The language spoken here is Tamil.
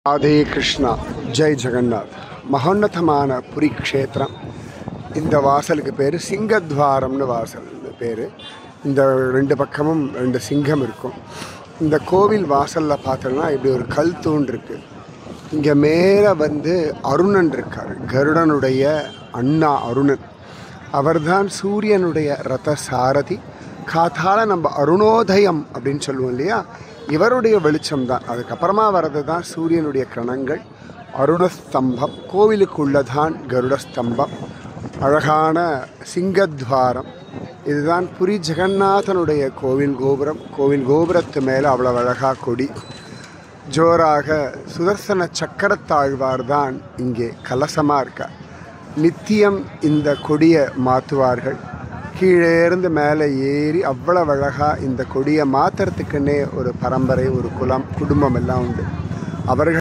ராதே கிருஷ்ணா, ஜெய் ஜெகநாத். மகோன்னதமான புரி க்ஷேத்திரம். இந்த வாசலுக்கு பேர் சிங்கத்வாரம்னு வாசல் பேர். இந்த ரெண்டு பக்கமும் ரெண்டு சிங்கம் இருக்கும். இந்த கோவில் வாசலில் பார்த்தோம்னா இப்படி ஒரு கல் தூண் இருக்குது. இங்கே மேலே அருணன் இருக்கார், கருடனுடைய அண்ணா அருணன். அவர்தான் சூரியனுடைய ரத சாரதி. காத்தால நம்ம அருணோதயம் அப்படின்னு சொல்லுவோம் இல்லையா, இவருடைய வெளிச்சம் தான். அதுக்கப்புறமா வர்றது தான் சூரியனுடைய கிரணங்கள். அருணஸ்தம்பம் கோவிலுக்குள்ளதான் கருடஸ்தம்பம். அழகான சிங்கத்வாரம். இதுதான் புரி ஜெகநாதனுடைய கோவில் கோபுரம். கோவில் கோபுரத்து மேலே அவ்வளோ அழகாக கொடி ஜோராக சுதர்சன சக்கரத்தாழ்வார் தான் இங்கே கலசமாக இருக்கார். நித்தியம் இந்த கொடியை மாற்றுவார்கள். கீழே இருந்து மேலே ஏறி அவ்வளவு அழகாக இந்த கொடியை மாற்றுறதுக்குன்னே ஒரு பரம்பரை, ஒரு குலம், குடும்பம் எல்லாம் உண்டு. அவர்கள்